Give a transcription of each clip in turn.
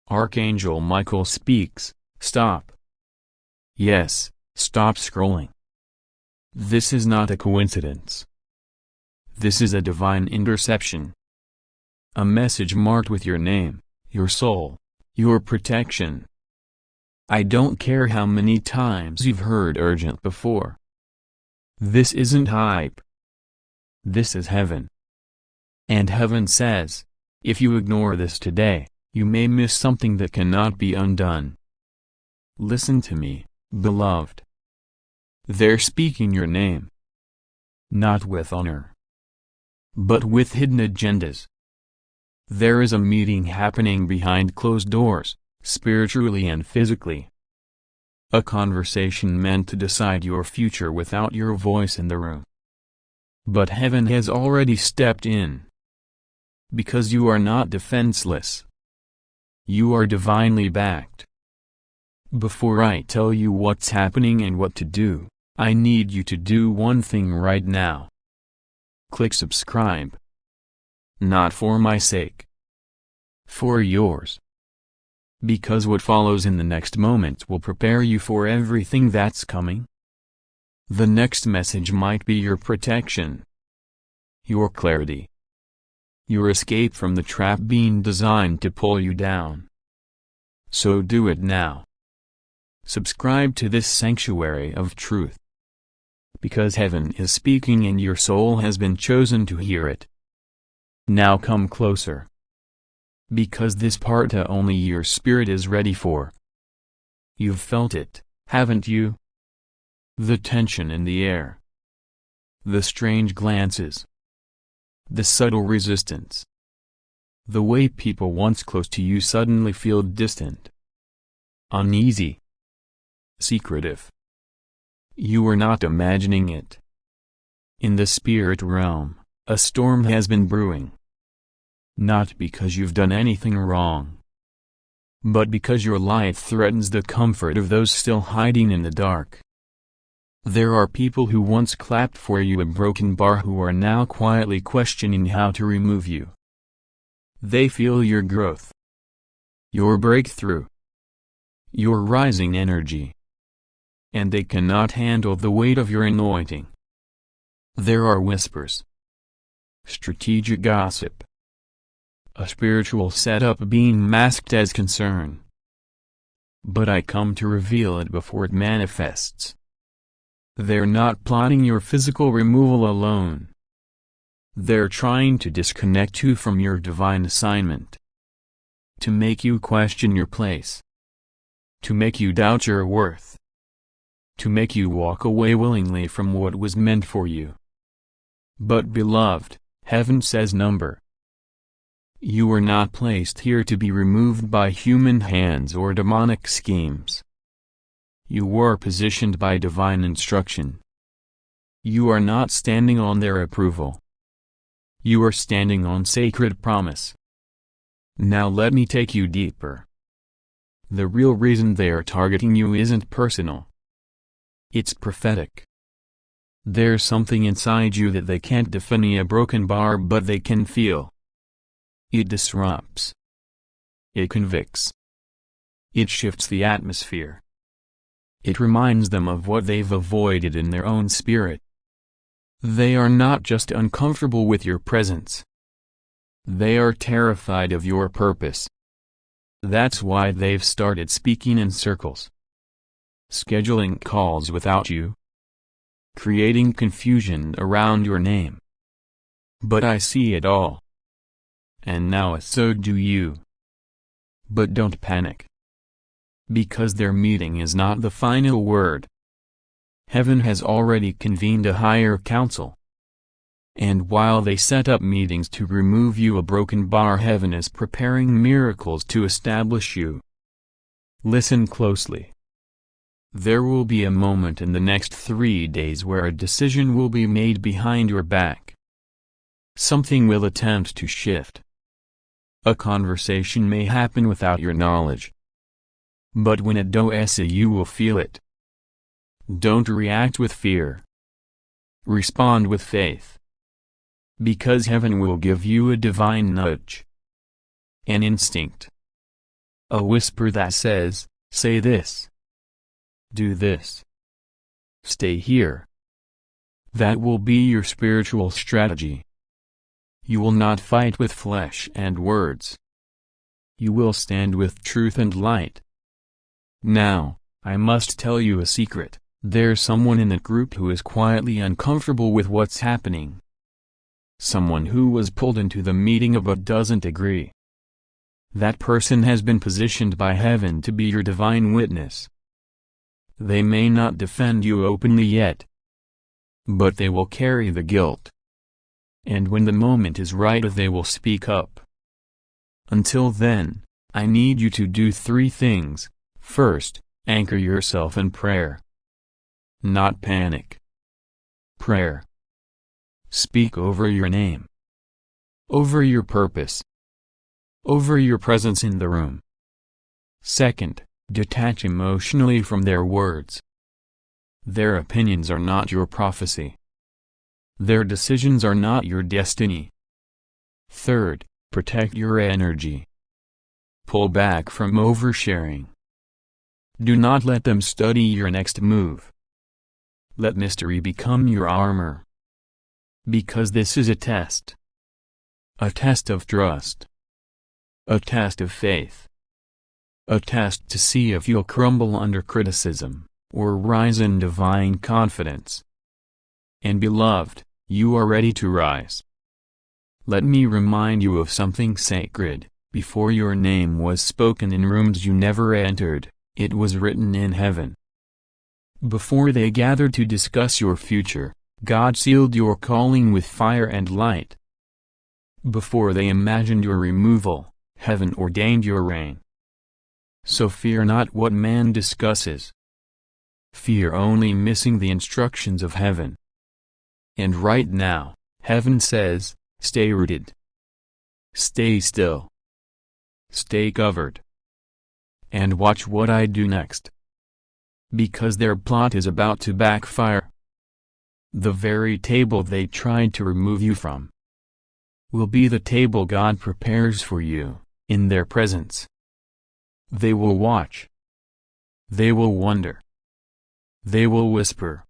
Archangel Michael speaks, stop. Yes, stop scrolling. This is not a coincidence. This is a divine interception. A message marked with your name, your soul, your protection. I don't care how many times you've heard urgent before. This isn't hype. This is heaven. And heaven says, if you ignore this today, you may miss something that cannot be undone. Listen to me, beloved. They're speaking your name. Not with honor, but with hidden agendas. There is a meeting happening behind closed doors, spiritually and physically. A conversation meant to decide your future without your voice in the room. But heaven has already stepped in. Because you are not defenseless. You are divinely backed. Before I tell you what's happening and what to do, I need you to do one thing right now. Click subscribe. Not for my sake. For yours. Because what follows in the next moment will prepare you for everything that's coming. The next message might be your protection. Your clarity. Your escape from the trap being designed to pull you down. So do it now. Subscribe to this sanctuary of truth. Because heaven is speaking and your soul has been chosen to hear it. Now come closer. Because this part only your spirit is ready for. You've felt it, haven't you? The tension in the air. The strange glances. The subtle resistance. The way people once close to you suddenly feel distant. Uneasy. Secretive. You are not imagining it. In the spirit realm, a storm has been brewing. Not because you've done anything wrong, but because your light threatens the comfort of those still hiding in the dark. There are people who once clapped for you a broken bar who are now quietly questioning how to remove you. They feel your growth, your breakthrough, your rising energy. And they cannot handle the weight of your anointing. There are whispers. Strategic gossip. A spiritual setup being masked as concern. But I come to reveal it before it manifests. They're not plotting your physical removal alone. They're trying to disconnect you from your divine assignment. To make you question your place. To make you doubt your worth. To make you walk away willingly from what was meant for you. But beloved, heaven says number. You were not placed here to be removed by human hands or demonic schemes. You were positioned by divine instruction. You are not standing on their approval. You are standing on sacred promise. Now let me take you deeper. The real reason they are targeting you isn't personal. It's prophetic. There's something inside you that they can't define a broken bar but they can feel. It disrupts. It convicts. It shifts the atmosphere. It reminds them of what they've avoided in their own spirit. They are not just uncomfortable with your presence. They are terrified of your purpose. That's why they've started speaking in circles. Scheduling calls without you. Creating confusion around your name. But I see it all. And now so do you. But don't panic. Because their meeting is not the final word. Heaven has already convened a higher council. And while they set up meetings to remove you a broken bar, heaven is preparing miracles to establish you. Listen closely. There will be a moment in the next 3 days where a decision will be made behind your back. Something will attempt to shift. A conversation may happen without your knowledge. But when it does, you will feel it. Don't react with fear. Respond with faith. Because heaven will give you a divine nudge. An instinct. A whisper that says, say this. Do this. Stay here. That will be your spiritual strategy. You will not fight with flesh and words. You will stand with truth and light. Now, I must tell you a secret. There's someone in the group who is quietly uncomfortable with what's happening. Someone who was pulled into the meeting but doesn't agree. That person has been positioned by heaven to be your divine witness. They may not defend you openly yet, but they will carry the guilt. And when the moment is right, they will speak up. Until then, I need you to do 3 things. First, anchor yourself in prayer. Not panic. Prayer. Speak over your name. Over your purpose. Over your presence in the room. Second, detach emotionally from their words. Their opinions are not your prophecy. Their decisions are not your destiny. Third, protect your energy. Pull back from oversharing. Do not let them study your next move. Let mystery become your armor. Because this is a test. A test of trust. A test of faith. A test to see if you'll crumble under criticism, or rise in divine confidence. And beloved, you are ready to rise. Let me remind you of something sacred. Before your name was spoken in rooms you never entered, it was written in heaven. Before they gathered to discuss your future, God sealed your calling with fire and light. Before they imagined your removal, heaven ordained your reign. So fear not what man discusses. Fear only missing the instructions of heaven. And right now, heaven says, stay rooted. Stay still. Stay covered. And watch what I do next. Because their plot is about to backfire. The very table they tried to remove you from will be the table God prepares for you, in their presence. They will watch. They will wonder. They will whisper.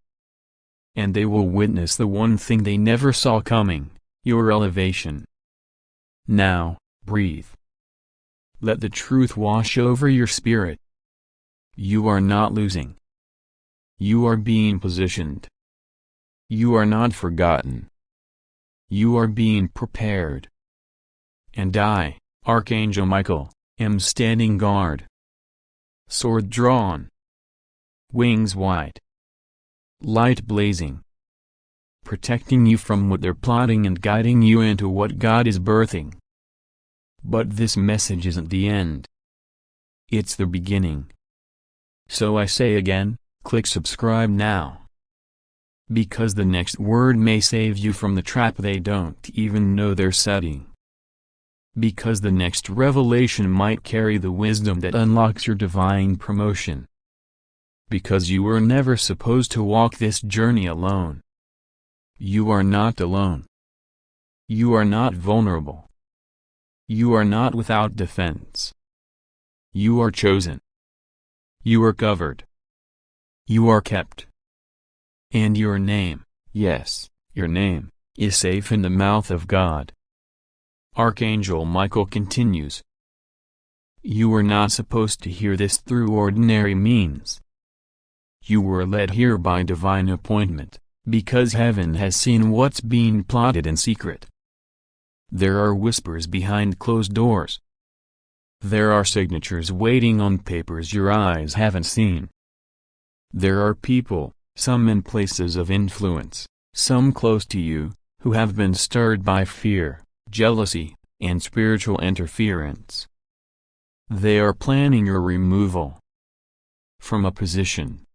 And they will witness the one thing they never saw coming, your elevation. Now, breathe. Let the truth wash over your spirit. You are not losing. You are being positioned. You are not forgotten. You are being prepared. And I, Archangel Michael, am standing guard. Sword drawn. Wings wide. Light blazing. Protecting you from what they're plotting and guiding you into what God is birthing. But this message isn't the end. It's the beginning. So I say again, click subscribe now. Because the next word may save you from the trap they don't even know they're setting. Because the next revelation might carry the wisdom that unlocks your divine promotion. Because you were never supposed to walk this journey alone. You are not alone. You are not vulnerable. You are not without defense. You are chosen. You are covered. You are kept. And your name, yes, your name, is safe in the mouth of God. Archangel Michael continues. You were not supposed to hear this through ordinary means. You were led here by divine appointment, because heaven has seen what's being plotted in secret. There are whispers behind closed doors. There are signatures waiting on papers your eyes haven't seen. There are people, some in places of influence, some close to you, who have been stirred by fear, jealousy, and spiritual interference. They are planning your removal. From a position.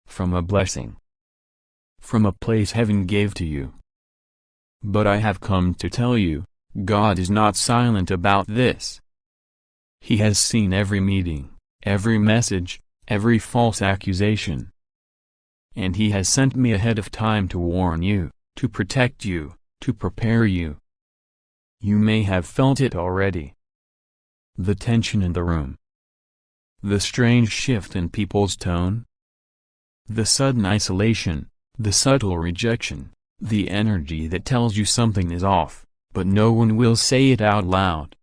From a blessing. From a place heaven gave to you. But I have come to tell you, God is not silent about this. He has seen every meeting, every message, every false accusation. And He has sent me ahead of time to warn you, to protect you, to prepare you. You may have felt it already. The tension in the room. The strange shift in people's tone. The sudden isolation, the subtle rejection, the energy that tells you something is off, but no one will say it out loud.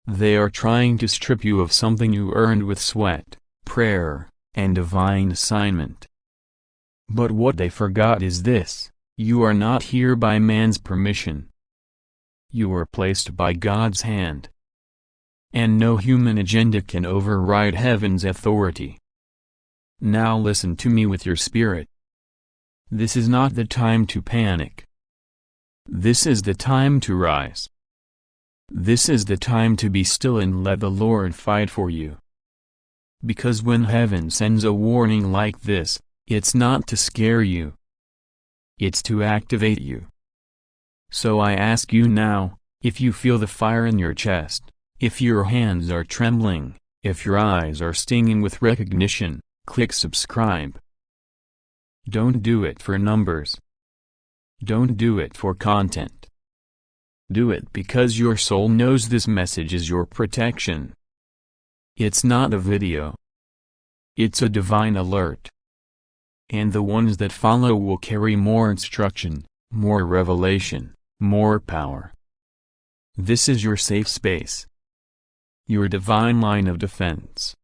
They are trying to strip you of something you earned with sweat, prayer, and divine assignment. But what they forgot is this: you are not here by man's permission. You are placed by God's hand. And no human agenda can override heaven's authority. Now listen to me with your spirit. This is not the time to panic. This is the time to rise. This is the time to be still and let the Lord fight for you. Because when heaven sends a warning like this, it's not to scare you. It's to activate you. So I ask you now, if you feel the fire in your chest, if your hands are trembling, if your eyes are stinging with recognition, click subscribe. Don't do it for numbers. Don't do it for content. Do it because your soul knows this message is your protection. It's not a video. It's a divine alert. And the ones that follow will carry more instruction, more revelation, more power. This is your safe space. Your divine line of defense.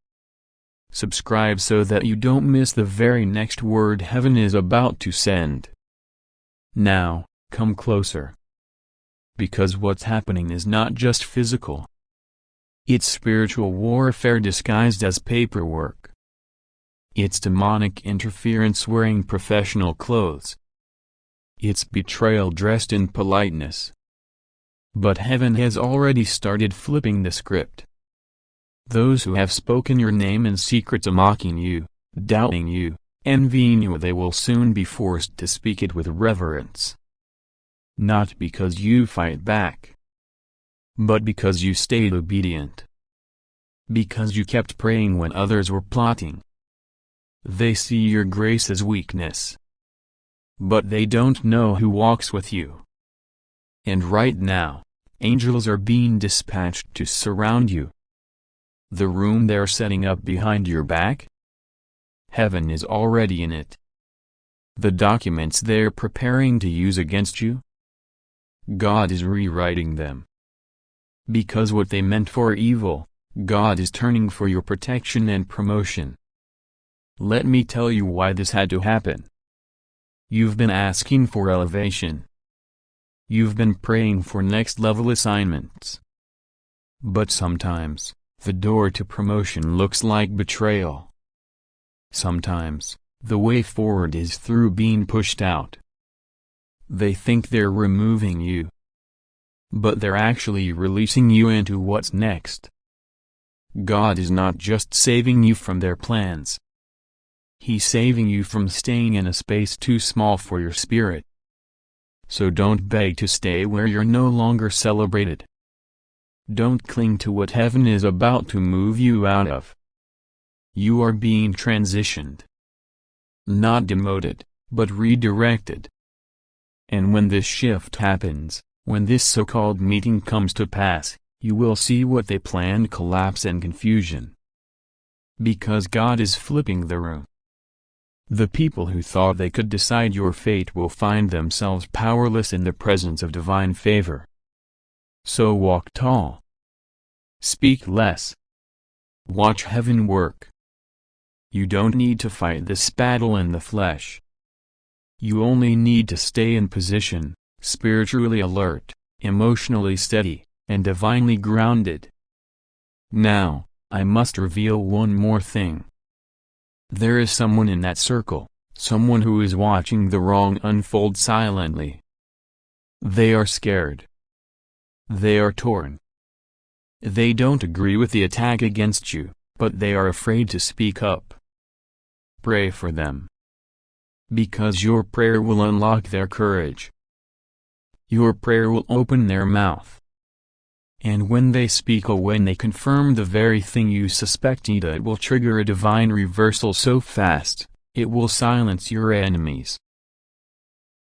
Subscribe so that you don't miss the very next word heaven is about to send. Now, come closer. Because what's happening is not just physical. It's spiritual warfare disguised as paperwork. It's demonic interference wearing professional clothes. It's betrayal dressed in politeness. But heaven has already started flipping the script. Those who have spoken your name in secret to mocking you, doubting you, envying you, they will soon be forced to speak it with reverence. Not because you fight back, but because you stayed obedient. Because you kept praying when others were plotting. They see your grace as weakness. But they don't know who walks with you. And right now, angels are being dispatched to surround you. The room they're setting up behind your back? Heaven is already in it. The documents they're preparing to use against you? God is rewriting them. Because what they meant for evil, God is turning for your protection and promotion. Let me tell you why this had to happen. You've been asking for elevation. You've been praying for next-level assignments. But sometimes, the door to promotion looks like betrayal. Sometimes, the way forward is through being pushed out. They think they're removing you. But they're actually releasing you into what's next. God is not just saving you from their plans. He's saving you from staying in a space too small for your spirit. So don't beg to stay where you're no longer celebrated. Don't cling to what heaven is about to move you out of. You are being transitioned. Not demoted, but redirected. And when this shift happens, when this so-called meeting comes to pass, you will see what they planned collapse and confusion. Because God is flipping the room. The people who thought they could decide your fate will find themselves powerless in the presence of divine favor. So walk tall. Speak less. Watch heaven work. You don't need to fight this battle in the flesh. You only need to stay in position, spiritually alert, emotionally steady, and divinely grounded. Now, I must reveal one more thing. There is someone in that circle, someone who is watching the wrong unfold silently. They are scared. They are torn. They don't agree with the attack against you, but they are afraid to speak up. Pray for them. Because your prayer will unlock their courage. Your prayer will open their mouth. And when they speak or when they confirm the very thing you suspect, it will trigger a divine reversal so fast, it will silence your enemies.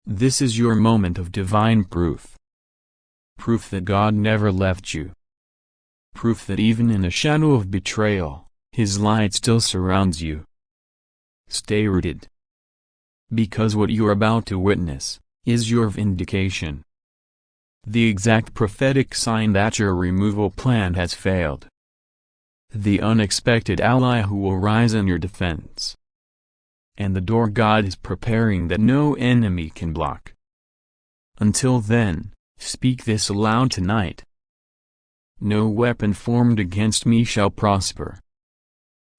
This is your moment of divine proof. Proof that God never left you. proof that even in a shadow of betrayal, His light still surrounds you. Stay rooted. Because what you are about to witness is your vindication. The exact prophetic sign that your removal plan has failed. The unexpected ally who will rise in your defense. And the door God is preparing that no enemy can block. Until then, speak this aloud tonight. No weapon formed against me shall prosper.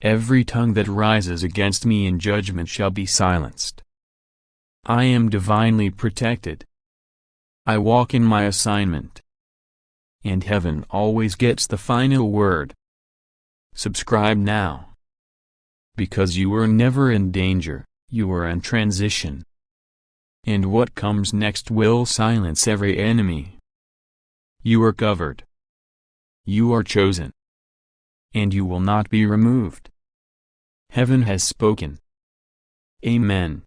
Every tongue that rises against me in judgment shall be silenced. I am divinely protected. I walk in my assignment. And heaven always gets the final word. Subscribe now. Because you were never in danger, you were in transition. And what comes next will silence every enemy. You are covered. You are chosen. And you will not be removed. Heaven has spoken. Amen.